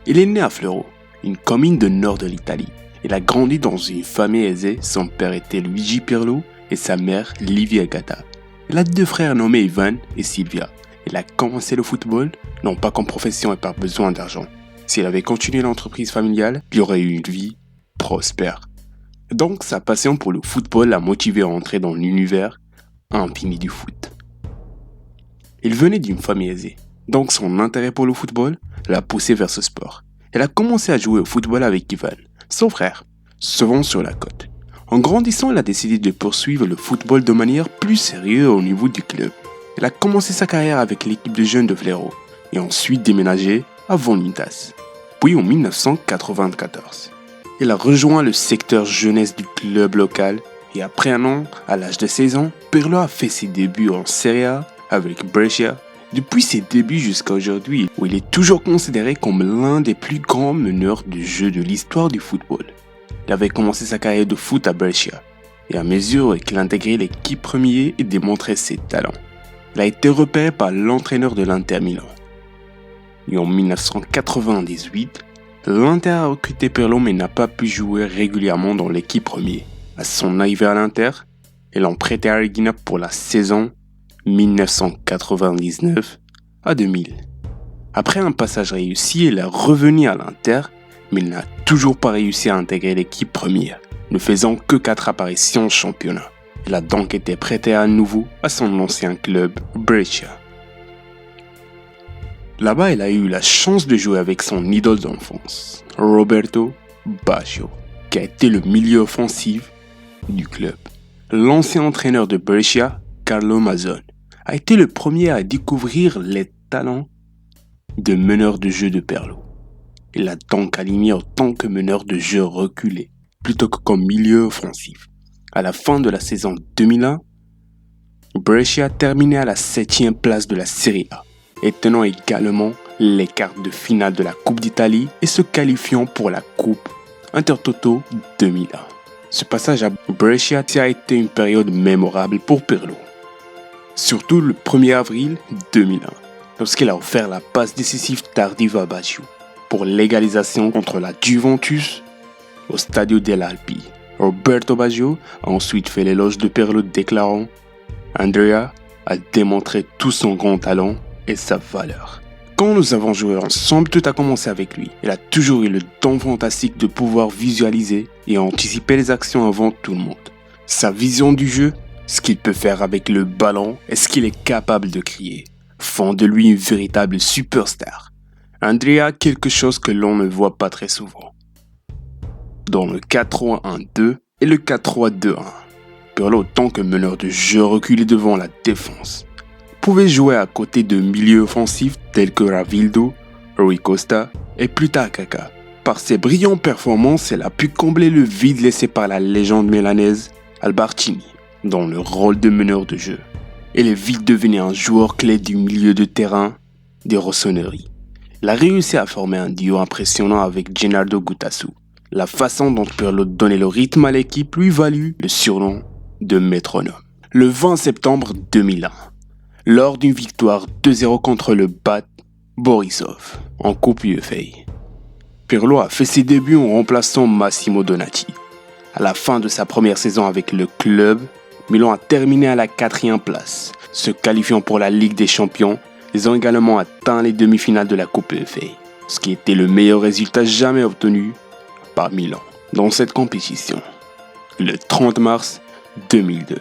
Il est né à Flero, une commune du nord de l'Italie. Il a grandi dans une famille aisée. Son père était Luigi Pirlo et sa mère Livia Agata. Il a 2 frères nommés Ivan et Silvia. Il a commencé le football, non pas comme profession et par besoin d'argent. S'il avait continué l'entreprise familiale, il aurait eu une vie prospère. Donc sa passion pour le football l'a motivé à entrer dans l'univers infini du foot. Il venait d'une famille aisée, donc son intérêt pour le football l'a poussé vers ce sport. Il a commencé à jouer au football avec Ivan, son frère, souvent sur la côte. En grandissant, il a décidé de poursuivre le football de manière plus sérieuse au niveau du club. Il a commencé sa carrière avec l'équipe de jeunes de Flero et ensuite déménagé à Vonitas. Puis en 1994, il a rejoint le secteur jeunesse du club local et après un an, à l'âge de 16 ans, Pirlo a fait ses débuts en Serie A avec Brescia. Depuis ses débuts jusqu'à aujourd'hui, où il est toujours considéré comme l'un des plus grands meneurs de jeu de l'histoire du football. Il avait commencé sa carrière de foot à Brescia et à mesure qu'il intégrait l'équipe première et démontrait ses talents, il a été repéré par l'entraîneur de l'Inter Milan. Et en 1998, l'Inter a recruté Pirlo mais n'a pas pu jouer régulièrement dans l'équipe première. À son arrivée à l'Inter, ils l'ont prêté à Reggina pour la saison 1999 à 2000. Après un passage réussi, il est revenu à l'Inter, mais il n'a toujours pas réussi à intégrer l'équipe première, ne faisant que 4 apparitions en championnat. Il a donc été prêté à nouveau à son ancien club, Brescia. Là-bas, il a eu la chance de jouer avec son idole d'enfance, Roberto Baggio, qui a été le milieu offensif du club. L'ancien entraîneur de Brescia, Carlo Mazzone, a été le premier à découvrir les talents de meneur de jeu de Pirlo. Il l'a donc aligné en tant que meneur de jeu reculé, plutôt que comme milieu offensif. À la fin de la saison 2001, Brescia terminait à la 7e place de la Serie A, et tenant également les quarts de finale de la Coupe d'Italie et se qualifiant pour la Coupe Intertoto 2001. Ce passage à Brescia a été une période mémorable pour Pirlo. Surtout le 1er avril 2001, lorsqu'il a offert la passe décisive tardive à Baggio pour l'égalisation contre la Juventus au Stadio dell'Alpi. Roberto Baggio a ensuite fait l'éloge de Pirlo déclarant « Andrea a démontré tout son grand talent et sa valeur. Quand nous avons joué ensemble, tout a commencé avec lui. Il a toujours eu le don fantastique de pouvoir visualiser et anticiper les actions avant tout le monde. Sa vision du jeu, ce qu'il peut faire avec le ballon et ce qu'il est capable de créer, font de lui une véritable superstar. Andrea a quelque chose que l'on ne voit pas très souvent. Dans le 4-3-1-2 et le 4-3-2-1, Pirlo, en tant que meneur de jeu reculé devant la défense, pouvait jouer à côté de milieux offensifs tels que Ravildo, Rui Costa et plus tard Kaká. Par ses brillantes performances, il a pu combler le vide laissé par la légende milanaise Albertini dans le rôle de meneur de jeu. Il est vite devenu un joueur clé du milieu de terrain des Rossoneri. Il a réussi à former un duo impressionnant avec Gennaro Gutasu. La façon dont Pirlo donnait le rythme à l'équipe lui valut le surnom de métronome. Le 20 septembre 2001, lors d'une victoire 2-0 contre le BAT Borisov en Coupe UEFA, Pirlo a fait ses débuts en remplaçant Massimo Donati. À la fin de sa première saison avec le club, Milan a terminé à la 4e place. Se qualifiant pour la Ligue des Champions, ils ont également atteint les demi-finales de la Coupe UEFA, ce qui était le meilleur résultat jamais obtenu par Milan dans cette compétition. Le 30 mars 2002,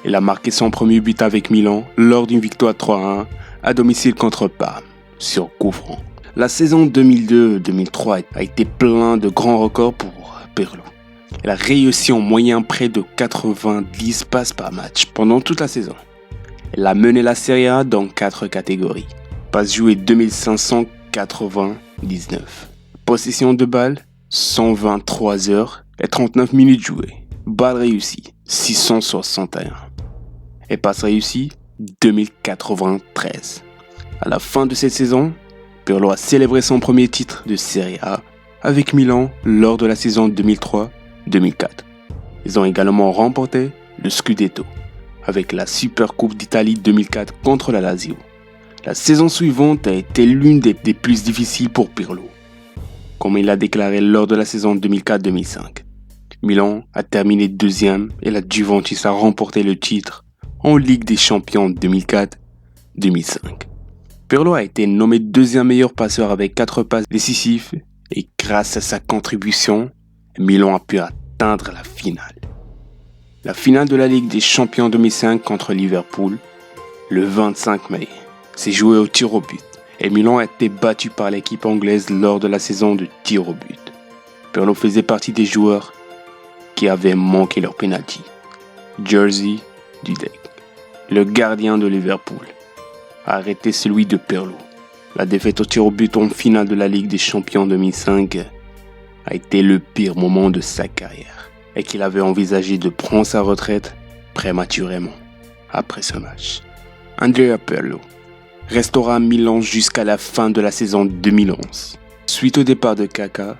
il a marqué son premier but avec Milan lors d'une victoire 3-1 à domicile contre Parme sur coup franc. La saison 2002-2003 a été plein de grands records pour Pirlo. Il a réussi en moyenne près de 90 passes par match pendant toute la saison. Il a mené la Serie A dans 4 catégories. Passes jouées 2599. Possession de balles 123 heures et 39 minutes jouées. Balles réussies 661. Et passes réussies 2093. À la fin de cette saison, Pirlo a célébré son premier titre de Serie A avec Milan lors de la saison 2003-2004. Ils ont également remporté le Scudetto avec la Supercoupe d'Italie 2004 contre la Lazio. La saison suivante a été l'une des plus difficiles pour Pirlo. comme il l'a déclaré lors de la saison 2004-2005. Milan a terminé deuxième et la Juventus a remporté le titre en Ligue des Champions 2004-2005. Pirlo a été nommé deuxième meilleur passeur avec 4 passes décisives et grâce à sa contribution, Milan a pu atteindre la finale. La finale de la Ligue des Champions 2005 contre Liverpool, le 25 mai, s'est jouée au tir au but et Milan a été battu par l'équipe anglaise lors de la saison de tir au but. Pirlo faisait partie des joueurs qui avaient manqué leur penalty. Jerzy Dudek, le gardien de Liverpool, a arrêté celui de Pirlo. La défaite au tir au but en finale de la Ligue des Champions 2005 a été le pire moment de sa carrière et qu'il avait envisagé de prendre sa retraite prématurément après ce match. Andrea Pirlo restera à Milan jusqu'à la fin de la saison 2011, suite au départ de Kaka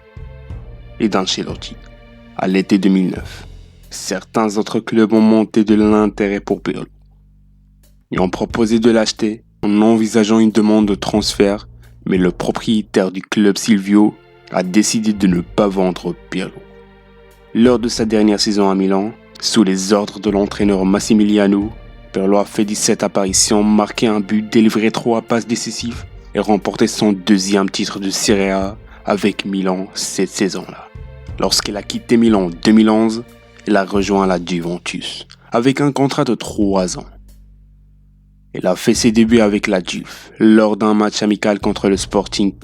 et d'Ancelotti à l'été 2009. Certains autres clubs ont monté de l'intérêt pour Pirlo. Ils ont proposé de l'acheter en envisageant une demande de transfert, mais le propriétaire du club Silvio a décidé de ne pas vendre Pirlo. Lors de sa dernière saison à Milan, sous les ordres de l'entraîneur Massimiliano, Pirlo a fait 17 apparitions, marqué un but, délivré 3 passes décisives et remporté son deuxième titre de Serie A avec Milan cette saison-là. Lorsqu'il a quitté Milan en 2011, il a rejoint la Juventus avec un contrat de 3 ans. Il a fait ses débuts avec la Juve lors d'un match amical contre le Sporting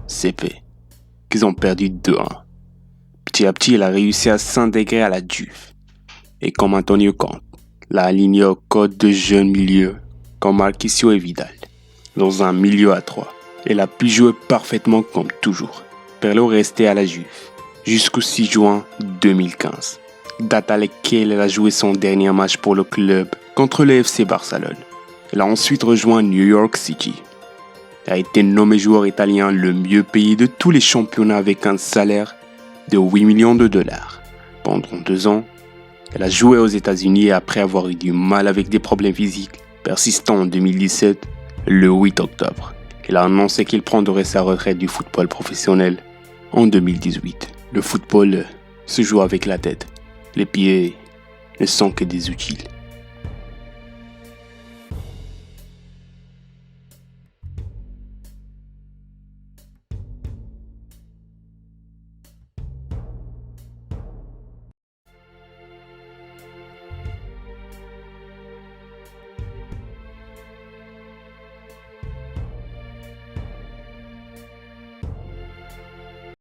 CP, qu'ils ont perdu 2-1. Petit à petit, il a réussi à s'intégrer à la Juve. Et comme Antonio Conte l'a aligné au code de jeunes milieux comme Marchisio et Vidal, dans un milieu à 3. Il a pu jouer parfaitement comme toujours. Pirlo restait à la Juve jusqu'au 6 juin 2015, date à laquelle il a joué son dernier match pour le club contre le FC Barcelone. Il a ensuite rejoint New York City. Il a été nommé joueur italien le mieux payé de tous les championnats avec un salaire de 8 millions de dollars. Pendant 2 ans, il a joué aux États-Unis et après avoir eu du mal avec des problèmes physiques persistants en 2017, le 8 octobre, il a annoncé qu'il prendrait sa retraite du football professionnel en 2018. Le football se joue avec la tête. Les pieds ne sont que des outils.